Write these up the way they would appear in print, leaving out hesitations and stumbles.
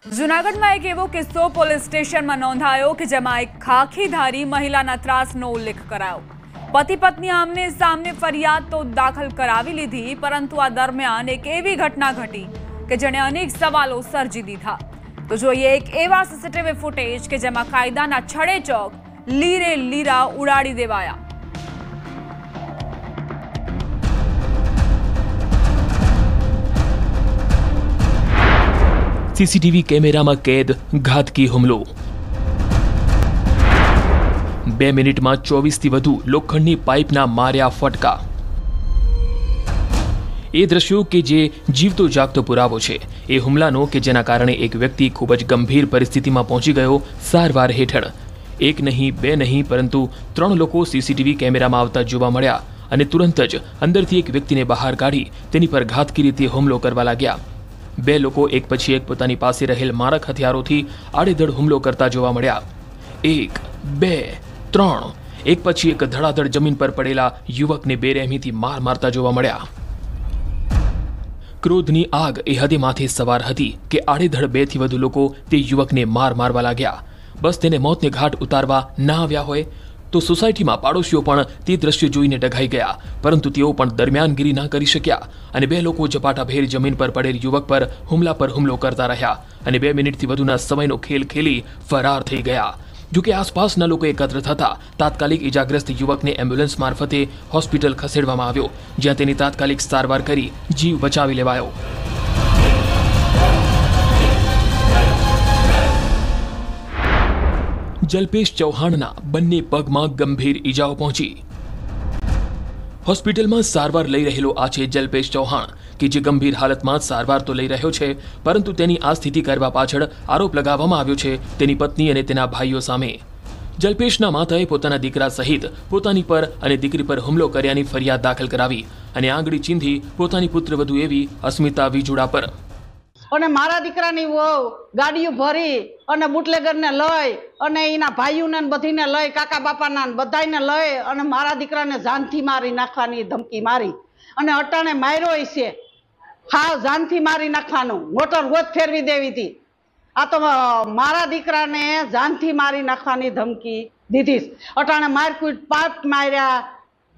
જૂનાગઢમાં એક એવો કિસ્સો પોલીસ સ્ટેશનમાં નોંધાયો કે જેમાં એક ખાખીધારી મહિલાના ત્રાસનો ઉલ્લેખ કરાયો। પતિ પત્ની આમને સામને ફરિયાદ તો દાખલ કરાવી લીધી, પરંતુ આ દરમિયાન એક એવી ઘટના ઘટી કે જેણે અનેક સવાલો સર્જી દીધા। તો જોઈએ એક એવા સીસીટીવી ફૂટેજ કે જેમાં કાયદાના છડે ચોક લીરે લીરા ઉડાડી દેવાયા। सीसीटीवी कैमराમાં कैद घातकी હુમલો। 2 મિનિટમાં 24 થી વધુ લોખંડની પાઇપના માર્યા ફટકા। એ દ્રશ્યો કે જે જીવતો જાગતો પુરાવો છે એ હુમલાનો કે જેના કારણે એક વ્યક્તિ ખૂબ જ ગંભીર પરિસ્થિતિમાં પહોંચી ગયો સારવાર હેઠળ। એક નહીં બે નહીં પરંતુ 3 લોકો સીસીટીવી કેમેરામાં આવતા જોવા મળ્યા અને તુરંત જ અંદરથી એક વ્યક્તિને બહાર કાઢી તેની પર ઘાતકી રીતે હુમલો કરવા લાગ્યા। 2 લોકો એક પછી એક પોતાની પાસે રહેલ મારક હથિયારોથી આડેધડ હુમલો કરતા જોવા મળ્યા। 1 2 3 એક પછી એક ધડાધડ જમીન પર પડેલા યુવકને બેરહેમીથી માર મારતા જોવા મળ્યા। ક્રોધની આગ એ હદે માથે સવાર હતી કે આડેધડ 2 થી વધુ લોકો તે યુવકને મારવા લાગ્યા। બસ તેને મોતને ઘાટ ઉતારવા ના આવ્યા હોય તો સોસાયટીમાં પાડોશીઓ પણ તે દ્રશ્ય જોઈને ડઘાઈ ગયા, પરંતુ તેઓ પણ દરમિયાનગીરી ના કરી શક્યા અને 2 લોકો ઝપાટાભેર જમીન પર પડેલ યુવક પર હુમલો કરતા રહ્યા અને 2 મિનિટથી વધુના સમયનો ખેલ ખેલી ફરાર થઈ ગયા। જોકે આસપાસના લોકો એકત્ર થતા તાત્કાલિક ઇજાગ્રસ્ત યુવકને એમ્બ્યુલન્સ મારફતે હોસ્પિટલ ખસેડવામાં આવ્યો, જ્યાં તેની તાત્કાલિક સારવાર કરી જીવ બચાવી લેવાયો। જલ્પેશ ચૌહાણના બંને પગમાં ગંભીર ઈજાઓ પહોંચી। હોસ્પિટલમાં સારવાર લઈ રહેલો આ છે જલ્પેશ ચૌહાણ કે જે ગંભીર હાલતમાં સારવાર તો લઈ રહ્યો છે, પરંતુ તેની આ સ્થિતિ કરવા પાછળ આરોપ લગાવવામાં આવ્યો છે તેની પત્ની અને તેના ભાઈઓ સામે। જલ્પેશના માતાએ પોતાના દીકરા સહિત પોતાની પર અને દીકરી પર હુમલો કર્યાની ફરિયાદ દાખલ કરાવી અને આંગળી ચીંધી પોતાની પુત્રવધુ એવી અસ્મિતા વિજુડા પર। અને મારા દીકરાની વહુ ગાડીઓ ભરી અને બુટલેગરને લઈ અને એના ભાઈઓને બધીને લઈ કાકા બાપાના બધાને લઈ અને મારા દીકરાને જાનથી મારી નાખવાની ધમકી મારી અને અટાણે માર્યો છે। હા, જાનથી મારી નાખવાનું, મોટર ગોત ફેરવી દેવી હતી। આ તો મારા દીકરાને જાનથી મારી નાખવાની ધમકી દીધી। અટાણે મારકૂટ પાપ માર્યા,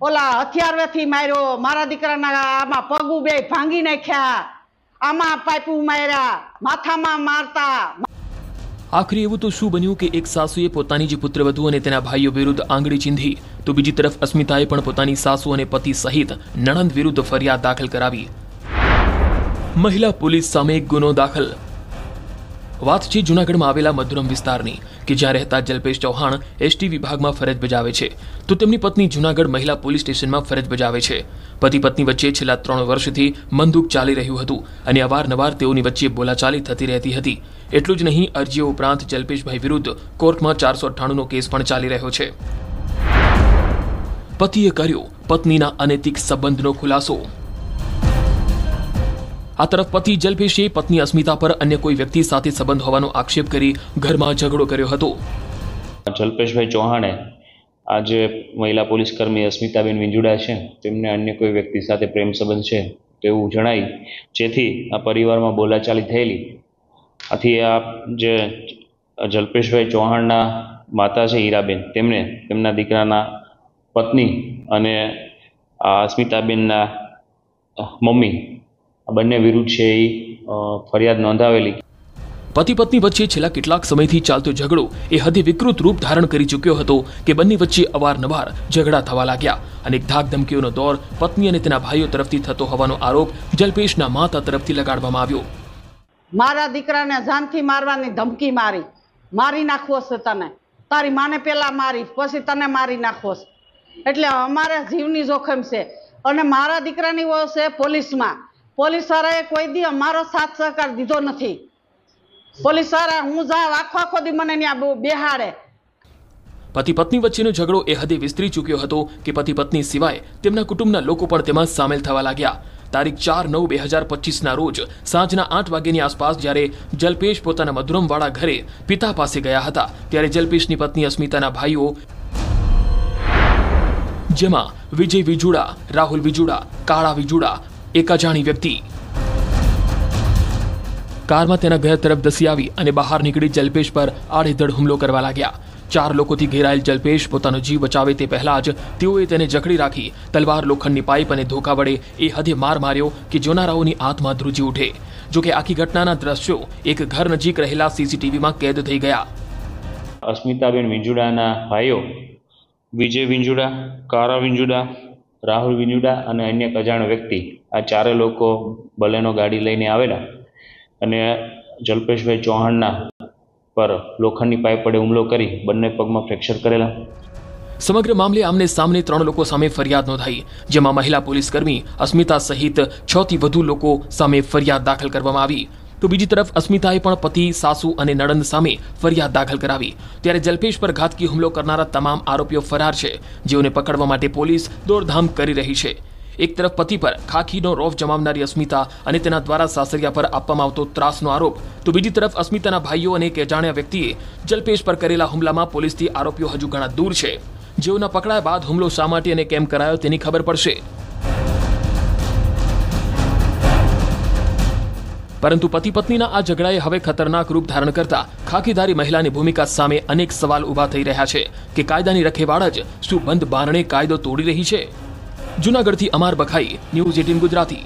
ઓલા હથિયારથી માર્યો, મારા દીકરાના આમાં પગું બે ભાંગી નાખ્યા, આમાં પાઇપું માર્યા, માથામાં મારતા। આખરી એવું તો શું બન્યું કે એક સાસુએ પોતાની જ પુત્રવધુ અને તેના ભાઈઓ વિરુદ્ધ આંગળી ચીંધી, તો બીજી તરફ અસ્મિતાએ પણ પોતાની સાસુ અને પતિ સહિત નણંદ વિરુદ્ધ ફરિયાદ દાખલ કરાવી। મહિલા પોલીસ સામે ગુનો દાખલ। વાત છે જૂનાગઢમાં આવેલા મધુરમ વિસ્તારની કે જ્યાં રહેતા જલ્પેશ ચૌહાણ એસટી વિભાગમાં ફરજ બજાવે છે, તો તેમની પત્ની જૂનાગઢ મહિલા પોલીસ સ્ટેશનમાં ફરજ બજાવે છે। પતિ પત્ની વચ્ચે છેલ્લા 3 વર્ષથી મંદુક ચાલી રહ્યું હતું અને અવારનવાર તેઓની વચ્ચે બોલાચાલી થતી રહેતી હતી। એટલું જ નહીં, અરજીઓ ઉપરાંત જલ્પેશભાઈ વિરુદ્ધ કોર્ટમાં 498નો કેસ પણ ચાલી રહ્યો છે। પતિએ કર્યો પત્નીના અનૈતિક સંબંધનો ખુલાસો। આ તરફ પતિ જલ્પેશે પત્ની અસ્મિતા પર અન્ય કોઈ વ્યક્તિ સાથે સંબંધ હોવાનો આક્ષેપ કરી ઘરમાં ઝઘડો કર્યો હતો। જલ્પેશભાઈ ચૌહાણે આજે મહિલા પોલીસ કર્મી અસ્મિતાબેન વિંજુડા છે તેમને અન્ય કોઈ વ્યક્તિ સાથે પ્રેમ સંબંધ છે તેવું જણાઈ, જેથી આ પરિવારમાં બોલાચાલી થયેલી। આથી આ જે જલ્પેશભાઈ ચૌહાણના માતા છે હીરાબેન, તેમને તેમના દીકરાના પત્ની અને અસ્મિતાબેનના મમ્મી આ બંને વિરુદ્ધ છે એ ફરિયાદ નોંધાવેલી। પતિ પત્ની વચ્ચે છેલ્લા કેટલાક સમયથી ચાલતો ઝઘડો એ હદે વિકૃત રૂપ ધારણ કરી ચૂક્યો હતો કે બંને વચ્ચે અવારનવાર ઝઘડા થવા લાગ્યા અને ધાક ધમકીઓનો દોર પત્ની અને તેના ભાઈઓ તરફથી થતો હોવાનો આરોપ જલ્પેશના માતા તરફથી લગાડવામાં આવ્યો। મારા દીકરાને જાનથી મારવાની ધમકી મારી નાખવો છે, તને તારી માને પેલા મારી પછી તને મારી નાખવો છે, એટલે અમારે જીવની જોખમ છે। અને મારા દીકરાની વહુ છે પોલીસમાં, પોલીસ વાળાએ કોઈ દી અમારો સાથ સહકાર દીધો નથી। પોલીસ વાળા હું જાઉં આખો દી મને ત્યાં બેહાડે। પતિ પત્ની વચ્ચેનો ઝઘડો એ હદે વિસ્તરી ચૂક્યો હતો કે પતિ પત્ની સિવાય તેમના કુટુંબના લોકો પણ તેમાં સામેલ થવા લાગ્યા। તારીખ 4/9/2025ના રોજ સાંજના 8 વાગ્યાની આસપાસ જ્યારે જલ્પેશ પોતાના મધુરમવાળા ઘરે પિતા પાસે ગયા હતા, ત્યારે જલ્પેશની પત્ની અસ્મિતાના ભાઈઓ જેમાં વિજય વિજુડા, રાહુલ વિજુડા, કાળા વિજુડા એક અજાણી વ્યક્તિ કારમાં તેના ઘર તરફ ધસી આવી અને બહાર નીકળી જલ્પેશ પર આડેધડ હુમલો કરવા લાગ્યા। 4 લોકોથી ઘેરાયેલ જલ્પેશ પોતાનો જીવ બચાવે તે પહેલા જ તેઓએ તેને જકડી રાખી તલવાર, લોખંડની પાઇપ અને ધોકા વડે એ હદે માર માર્યો કે જોનારાઓની આત્મા ધ્રુજી ઉઠે। જોકે આખી ઘટનાના દ્રશ્યો એક ઘર નજીક રહેલા સીસીટીવીમાં કેદ થઈ ગયા। અસ્મિતાબેન વિંજુડાના ભાઈઓ વિજય વિંજુડા, કારા વિંજુડા, રાહુલ વિંજુડા અને અન્ય એક અજાણ વ્યક્તિ, આ 4 લોકો બલેનો ગાડી લઈને આવેલા અને જલ્પેશભાઈ ચૌહાણના પર લોખંડની પાઇપ વડે હુમલો કરી બંને પગમાં ફ્રેક્ચર કરેલા। સમગ્ર મામલે આમને સામને 3 લોકો સામે ફરિયાદ નોંધાઈ, જેમાં મહિલા પોલીસકર્મી અસ્મિતા સહિત 6 થી વધુ લોકો સામે ફરિયાદ દાખલ કરવામાં આવી। તો બીજી તરફ અસ્મિતાએ પણ પતિ, સાસુ અને નણંદ સામે ફરિયાદ દાખલ કરાવી। ત્યારે જલ્પેશ પર ઘાતકી હુમલો કરનારા તમામ આરોપીઓ ફરાર છે, જેઓને પકડવા માટે પોલીસ દોડધામ કરી રહી છે। એક તરફ પતિ પર ખાખીનો રોફ જમાવનારી અસ્મિતા અને તેના દ્વારા સાસરિયા પર આપવામાં આવતો ત્રાસનો આરોપ, તો બીજી તરફ અસ્મિતાના ભાઈઓ અને એક અજાણ્યા વ્યક્તિએ જલ્પેશ પર કરેલા હુમલામાં પોલીસથી આરોપીઓ હજુ ઘણા દૂર છે। જેઓના પકડાયા બાદ હુમલો શા માટે અને કેમ કરાયો તેની ખબર પડશે। પરંતુ પતિ પત્નીના આ ઝઘડાએ હવે ખતરનાક રૂપ ધારણ કરતા ખાખીધારી મહિલાની ભૂમિકા સામે અનેક સવાલ ઊભા થઈ રહ્યા છે કે કાયદાની રખેવાળ જ શું બંધ બારણે કાયદો તોડી રહી છે? જૂનાગઢથી અમાર બખાઈ, ન્યૂઝ 18 ગુજરાતી।